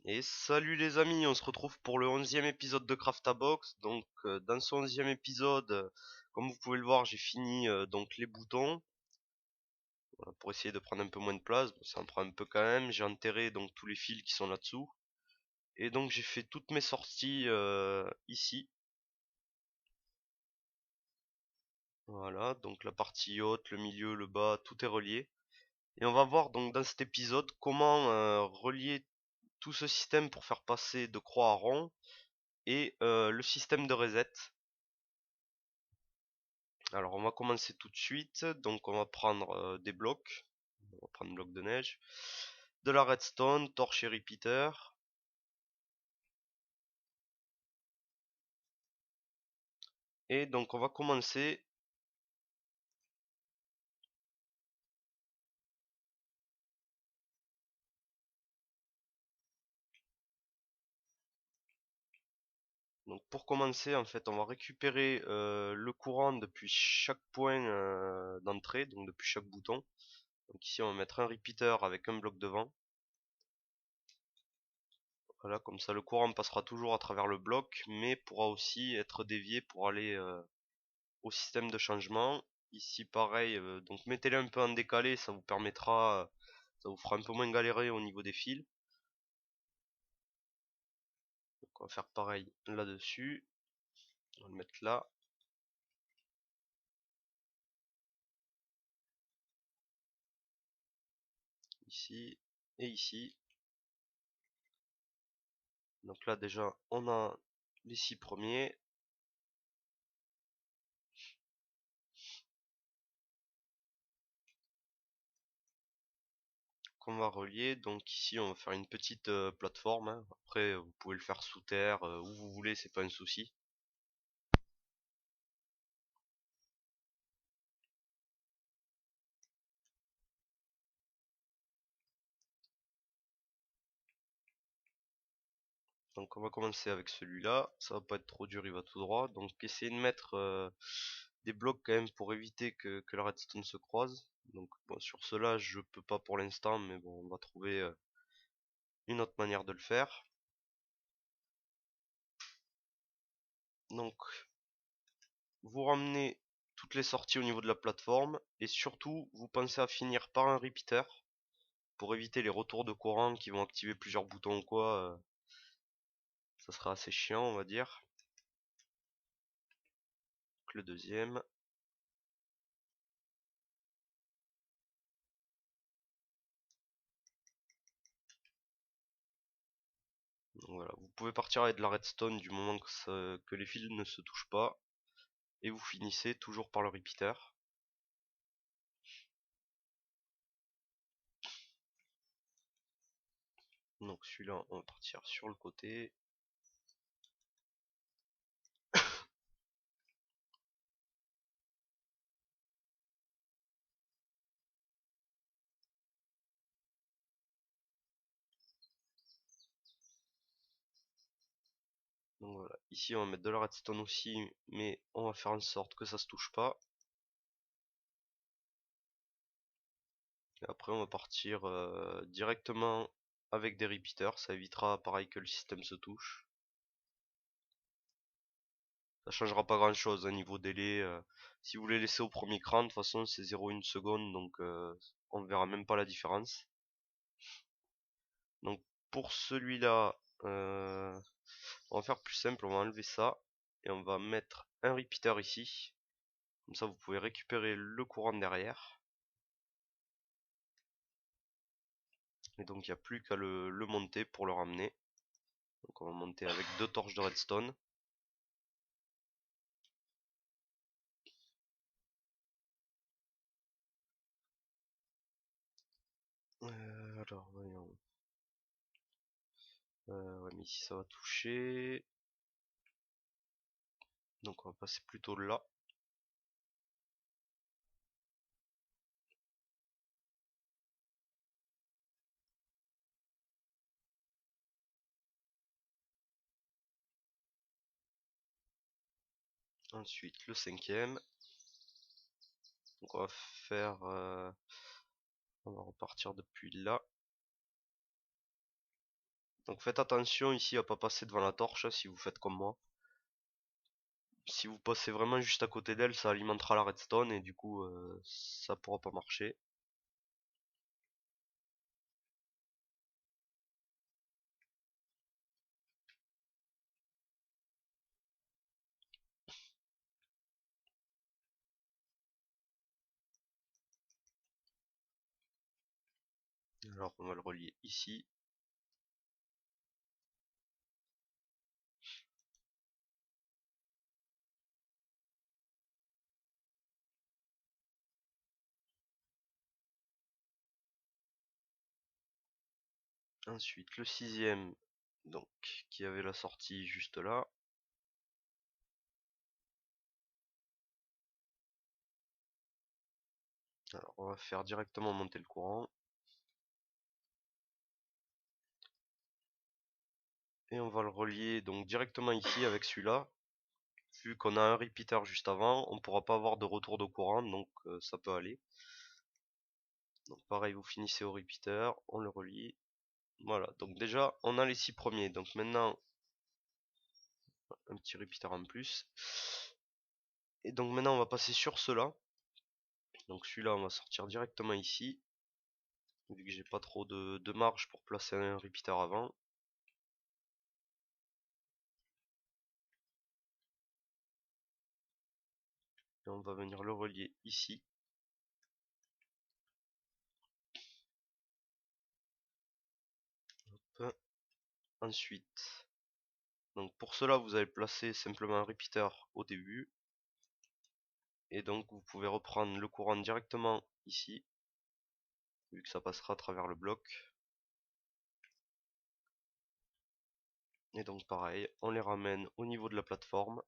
Et salut les amis, on se retrouve pour le 11e épisode de Craftabox. Donc dans ce 11e épisode, comme vous pouvez le voir, j'ai fini donc les boutons. Voilà, pour essayer de prendre un peu moins de place. Bon, ça en prend un peu quand même. J'ai enterré donc tous les fils qui sont là-dessous. Et donc j'ai fait toutes mes sorties ici. Voilà, donc la partie haute, le milieu, le bas, tout est relié. Et on va voir donc dans cet épisode comment relier tout ce système pour faire passer de croix à rond et le système de reset. Alors on va commencer tout de suite. Donc on va prendre des blocs. On va prendre bloc de neige. De la redstone, torche et repeater. Et donc on va commencer. Donc pour commencer en fait on va récupérer le courant depuis chaque point d'entrée, donc depuis chaque bouton. Donc ici on va mettre un repeater avec un bloc devant. Voilà, comme ça le courant passera toujours à travers le bloc, mais pourra aussi être dévié pour aller au système de changement. Ici pareil, donc mettez-les un peu en décalé, ça vous permettra, ça vous fera un peu moins galérer au niveau des fils. Donc on va faire pareil là-dessus. On va le mettre là, ici et ici. Donc là déjà on a les 6 premiers qu'on va relier. Donc ici on va faire une petite plateforme, hein. Après vous pouvez le faire sous terre, où vous voulez, c'est pas un souci. Donc on va commencer avec celui-là, ça va pas être trop dur, il va tout droit. Donc essayez de mettre des blocs quand même pour éviter que la redstone se croise. Donc bon, sur cela je peux pas pour l'instant, mais bon on va trouver une autre manière de le faire. Donc vous ramenez toutes les sorties au niveau de la plateforme et surtout vous pensez à finir par un repeater pour éviter les retours de courant qui vont activer plusieurs boutons ou quoi. Ça sera assez chiant on va dire. Donc le deuxième. Donc voilà, vous pouvez partir avec de la redstone du moment que les fils ne se touchent pas. Et vous finissez toujours par le repeater. Donc celui-là, on va partir sur le côté. Donc voilà, ici on va mettre de la redstone aussi, mais on va faire en sorte que ça se touche pas. Et après on va partir directement avec des repeaters, ça évitera pareil que le système se touche. Ça changera pas grand chose au niveau délai. Si vous les laissez au premier cran, de toute façon c'est 0,1 seconde, donc on verra même pas la différence. Donc pour celui-là, on va faire plus simple, on va enlever ça et on va mettre un repeater ici. Comme ça vous pouvez récupérer le courant derrière. Et donc il n'y a plus qu'à le monter pour le ramener. Donc on va monter avec deux torches de redstone. Alors voyons. Ouais, mais ici ça va toucher. Donc on va passer plutôt là. Ensuite le cinquième. Donc on va faire... on va repartir depuis là. Donc faites attention ici à pas passer devant la torche si vous faites comme moi. Si vous passez vraiment juste à côté d'elle, ça alimentera la redstone et du coup ça pourra pas marcher. Alors on va le relier ici. Ensuite le sixième, donc qui avait la sortie juste là. Alors on va faire directement monter le courant. Et on va le relier donc directement ici avec celui-là. Vu qu'on a un repeater juste avant, on pourra pas avoir de retour de courant, donc ça peut aller. Donc pareil, vous finissez au repeater, on le relie. Voilà, donc déjà on a les 6 premiers. Donc maintenant, un petit repeater en plus. Et donc maintenant on va passer sur ceux-là. Donc celui-là on va sortir directement ici. Vu que j'ai pas trop de marge pour placer un repeater avant. Et on va venir le relier ici. Hop. Ensuite, donc pour cela vous allez placer simplement un repeater au début. Et donc vous pouvez reprendre le courant directement ici. Vu que ça passera à travers le bloc. Et donc pareil, on les ramène au niveau de la plateforme.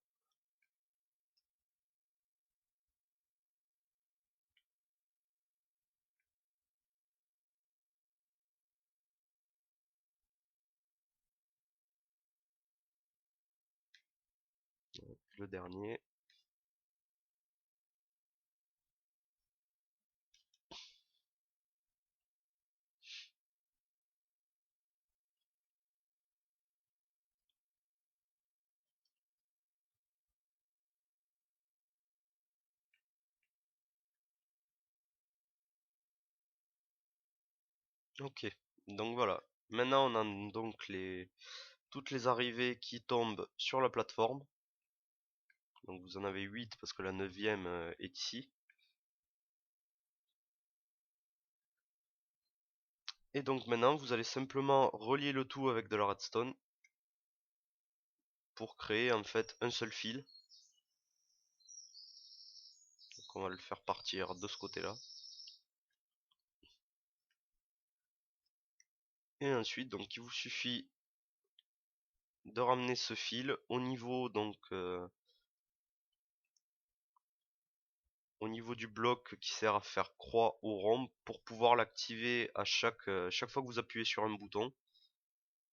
Le dernier. Ok, donc voilà. Maintenant on a donc toutes les arrivées qui tombent sur la plateforme. Donc vous en avez 8 parce que la neuvième est ici. Et donc maintenant vous allez simplement relier le tout avec de la redstone pour créer en fait un seul fil. Donc on va le faire partir de ce côté-là. Et ensuite donc il vous suffit de ramener ce fil au niveau donc au niveau du bloc qui sert à faire croix ou rond pour pouvoir l'activer à chaque fois que vous appuyez sur un bouton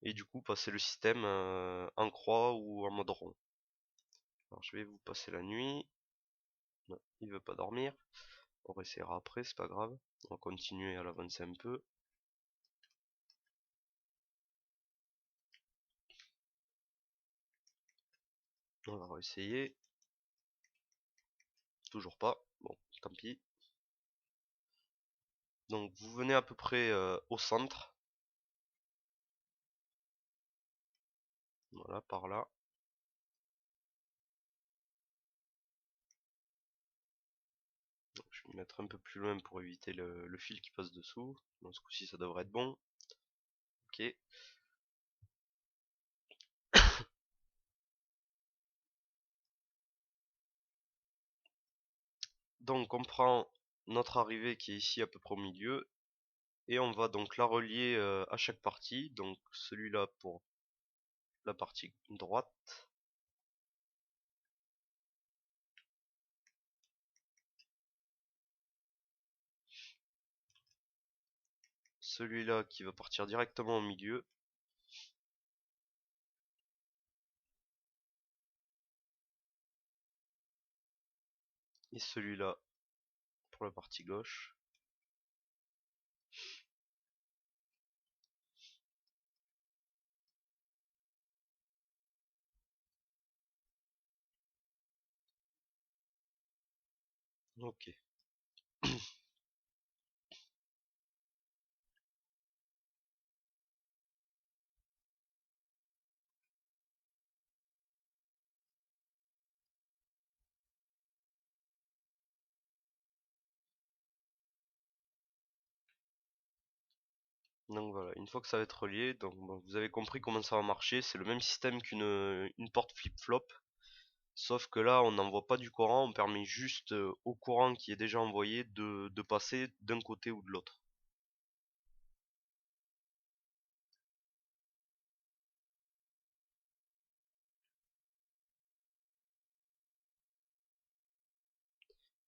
et du coup passer le système en croix ou en mode rond. Alors je vais vous passer la nuit. Non, il veut pas dormir. On essaiera après, c'est pas grave. On va continuer à l'avancer un peu. On va réessayer. Toujours pas. Bon, tant pis. Donc vous venez à peu près au centre. Voilà, par là. Donc, je vais me mettre un peu plus loin pour éviter le fil qui passe dessous. Donc ce coup-ci ça devrait être bon. Ok. Donc on prend notre arrivée qui est ici à peu près au milieu et on va donc la relier à chaque partie. Donc celui-là pour la partie droite, celui-là qui va partir directement au milieu et celui-là pour la partie gauche. Ok. Donc voilà, une fois que ça va être relié, donc bon, vous avez compris comment ça va marcher, c'est le même système qu'une porte flip-flop, sauf que là on n'envoie pas du courant, on permet juste au courant qui est déjà envoyé de passer d'un côté ou de l'autre.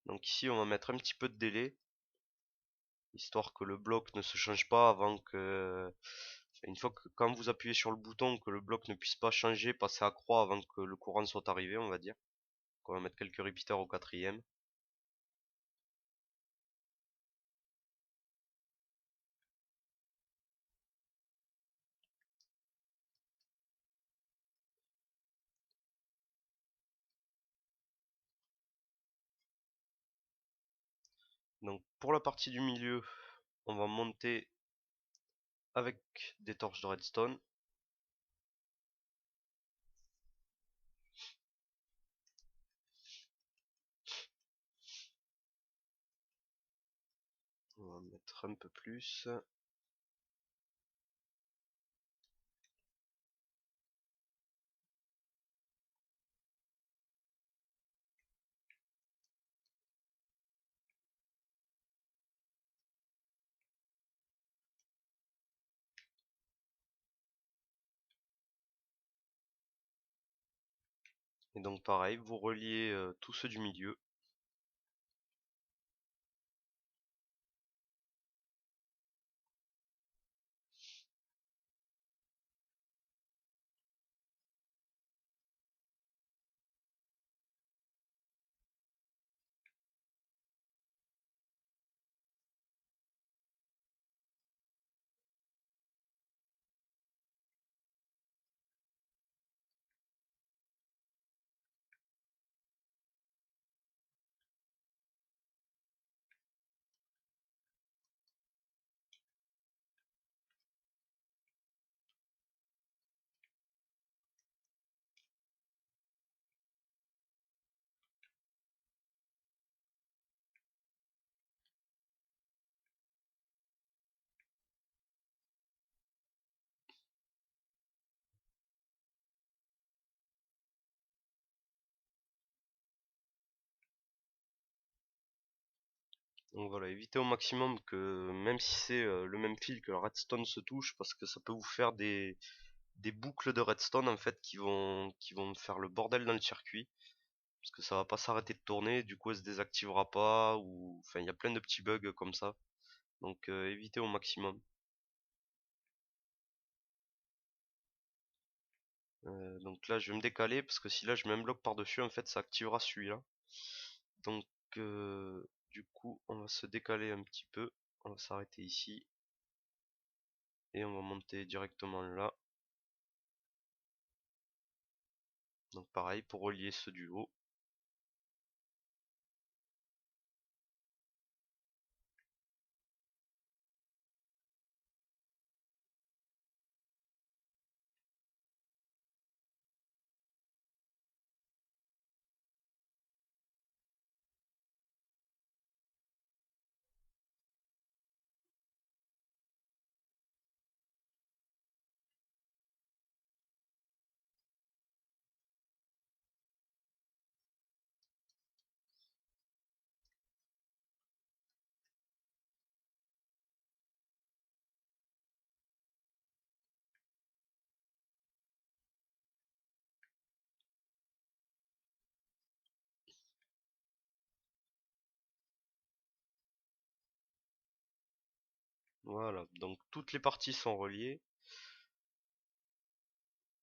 Donc ici on va mettre un petit peu de délai, histoire que le bloc ne se change pas avant que... enfin, une fois que quand vous appuyez sur le bouton, que le bloc ne puisse pas changer, passer à croix avant que le courant soit arrivé, on va dire. Donc on va mettre quelques repeaters au quatrième. Donc pour la partie du milieu, on va monter avec des torches de redstone. On va mettre un peu plus. Et donc pareil, vous reliez tous ceux du milieu. Donc voilà, évitez au maximum que, même si c'est le même fil, que le redstone se touche, parce que ça peut vous faire des boucles de redstone en fait qui vont faire le bordel dans le circuit, parce que ça va pas s'arrêter de tourner, du coup elle se désactivera pas, ou enfin il y a plein de petits bugs comme ça. Donc évitez au maximum. Donc là je vais me décaler, parce que si là je mets un bloc par-dessus, en fait ça activera celui-là. Donc du coup on va se décaler un petit peu, on va s'arrêter ici, et on va monter directement là. Donc pareil pour relier ce du haut. Voilà, donc toutes les parties sont reliées.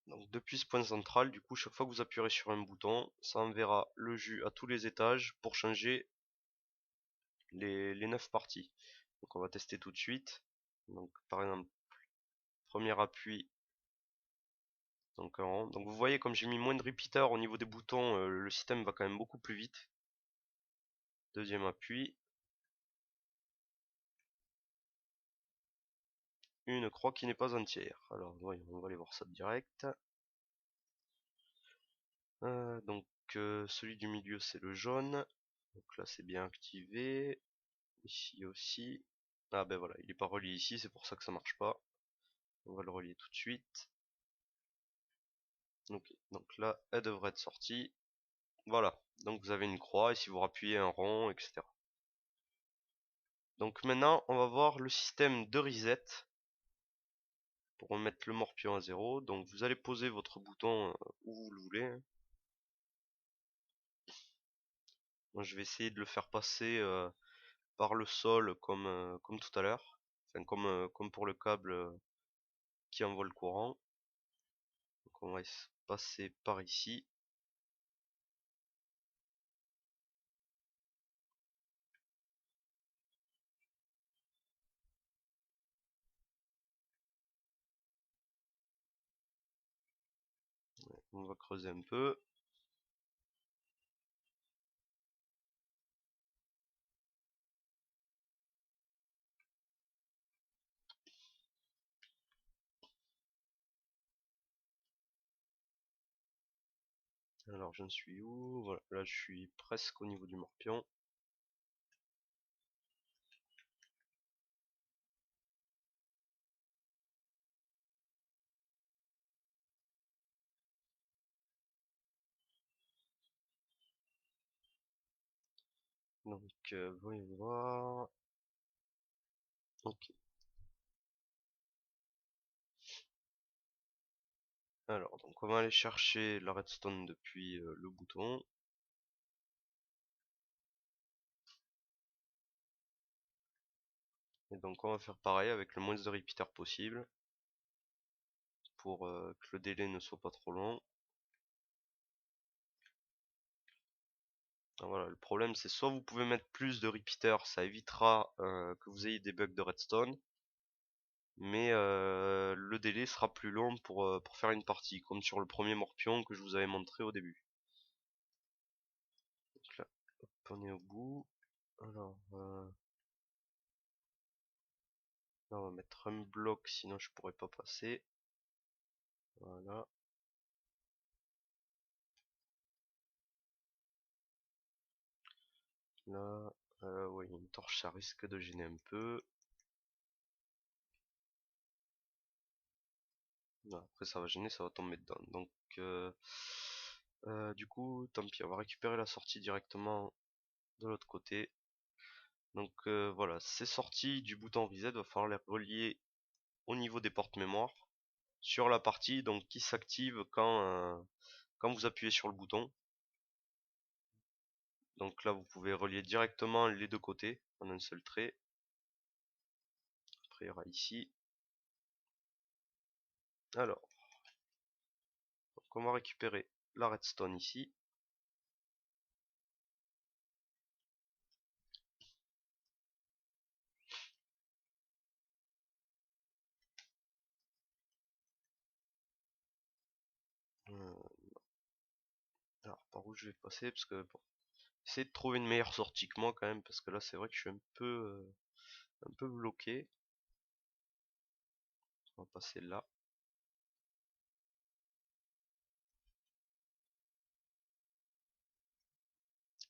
Donc depuis ce point central, du coup, chaque fois que vous appuierez sur un bouton, ça enverra le jus à tous les étages pour changer les 9 parties. Donc on va tester tout de suite. Donc par exemple, premier appui, donc en rond. Donc vous voyez, comme j'ai mis moins de repeaters au niveau des boutons, le système va quand même beaucoup plus vite. Deuxième appui. Une croix qui n'est pas entière. Alors voyons, on va aller voir ça direct. Donc celui du milieu c'est le jaune. Donc là c'est bien activé. Ici aussi. Ah ben voilà, il est pas relié ici, c'est pour ça que ça marche pas. On va le relier tout de suite. Ok, donc là elle devrait être sortie. Voilà, donc vous avez une croix et si vous rappuyez un rond, etc. Donc maintenant on va voir le système de reset pour remettre le morpion à 0. Donc vous allez poser votre bouton où vous le voulez, hein. Moi je vais essayer de le faire passer par le sol comme tout à l'heure. Enfin comme pour le câble qui envoie le courant. Donc on va passer par ici. On va creuser un peu. Alors je suis où? Voilà, là je suis presque au niveau du morpion. Donc voyons voir. Ok. Alors donc on va aller chercher la redstone depuis le bouton. Et donc on va faire pareil avec le moins de repeaters possible pour que le délai ne soit pas trop long. Alors voilà, le problème c'est soit vous pouvez mettre plus de repeaters, ça évitera que vous ayez des bugs de redstone, mais le délai sera plus long pour faire une partie, comme sur le premier morpion que je vous avais montré au début. Donc là, hop, on est au bout. Alors là on va mettre un bloc, sinon je pourrais pas passer. Voilà. Là, ouais, une torche ça risque de gêner un peu. Non, après ça va gêner, ça va tomber dedans. Donc du coup, tant pis, on va récupérer la sortie directement de l'autre côté. Donc voilà, ces sorties du bouton reset, va falloir les relier au niveau des portes mémoire sur la partie donc qui s'active quand vous appuyez sur le bouton. Donc là, vous pouvez relier directement les deux côtés en un seul trait. Après, il y aura ici. Alors, donc on va récupérer la redstone ici. Euh, alors, par où je vais passer parce que bon, essayer de trouver une meilleure sortie que moi quand même parce que là, c'est vrai que je suis un peu bloqué. On va passer là.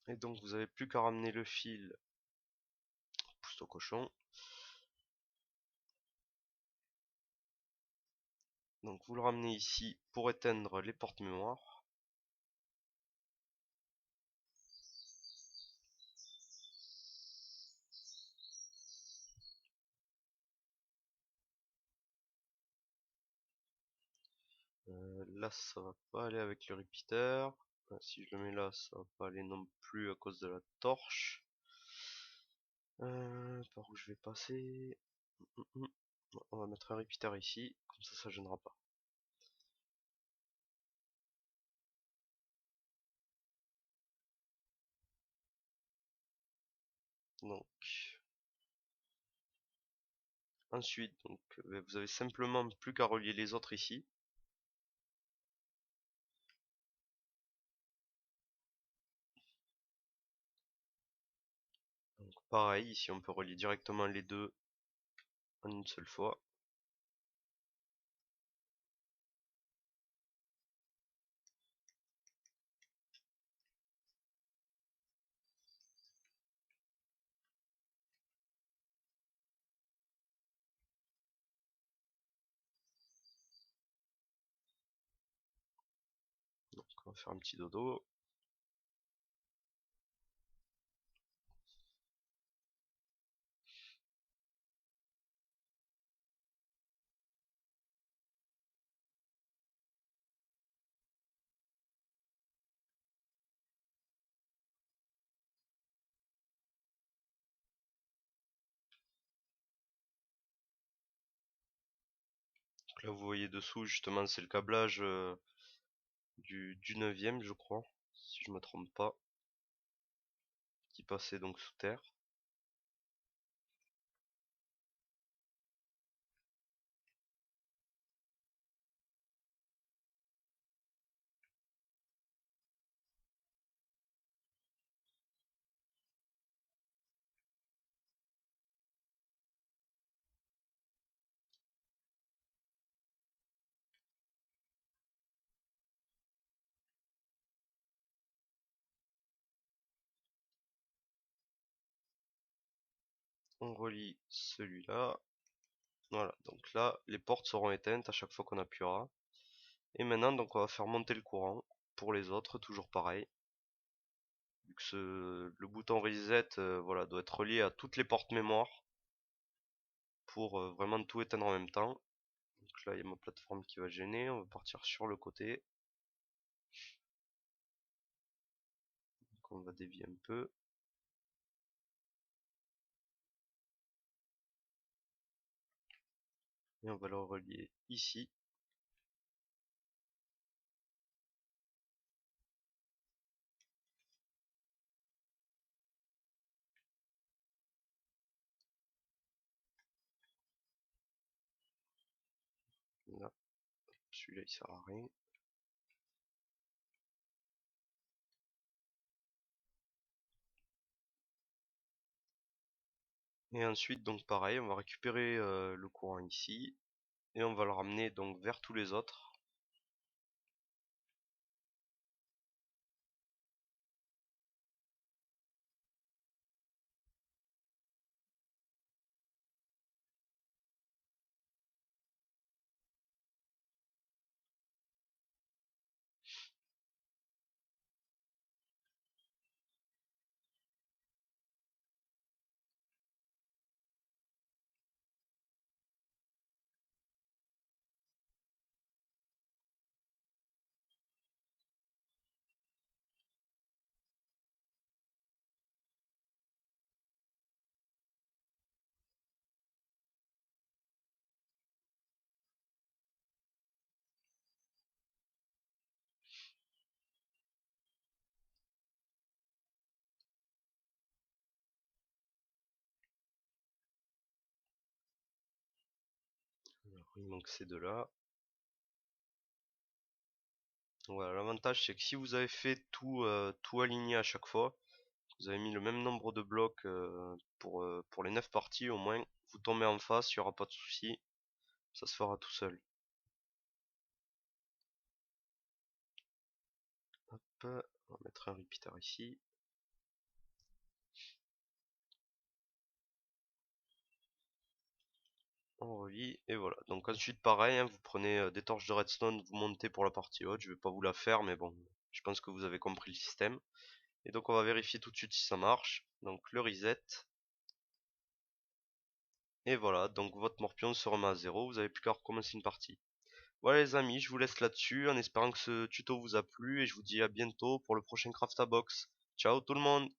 Et donc, vous avez plus qu'à ramener le fil. Pousse au cochon. Donc, vous le ramenez ici pour éteindre les portes mémoire. Là, ça va pas aller avec le repeater. Si je le mets là, ça va pas aller non plus à cause de la torche. Par où je vais passer? On va mettre un repeater ici, comme ça gênera pas. Donc, ensuite, donc, vous avez simplement plus qu'à relier les autres ici. Pareil, ici on peut relier directement les deux en une seule fois. Donc on va faire un petit dodo. Donc là vous voyez dessous justement c'est le câblage du 9ème je crois, si je me trompe pas, qui passait donc sous terre. On relie celui-là. Voilà, donc là les portes seront éteintes à chaque fois qu'on appuiera. Et maintenant donc on va faire monter le courant pour les autres, toujours pareil. Vu que le bouton reset voilà, doit être relié à toutes les portes mémoire pour vraiment tout éteindre en même temps. Donc là il y a ma plateforme qui va gêner, on va partir sur le côté. Donc on va dévier un peu. Et on va le relier ici. Là, celui-là il sert à rien. Et ensuite donc pareil, on va récupérer le courant ici. Et on va le ramener donc vers tous les autres. Alors, il manque ces deux-là. Voilà, l'avantage c'est que si vous avez fait tout aligné à chaque fois, vous avez mis le même nombre de blocs pour les 9 parties, au moins vous tombez en face, il n'y aura pas de souci, ça se fera tout seul. Hop, on va mettre un repeater ici. On relie, et voilà. Donc ensuite pareil, hein, vous prenez des torches de redstone, vous montez pour la partie haute, je vais pas vous la faire, mais bon, je pense que vous avez compris le système. Et donc on va vérifier tout de suite si ça marche. Donc le reset. Et voilà, donc votre morpion se remet à 0, vous avez plus qu'à recommencer une partie. Voilà les amis, je vous laisse là-dessus en espérant que ce tuto vous a plu et je vous dis à bientôt pour le prochain Craftabox. Ciao tout le monde!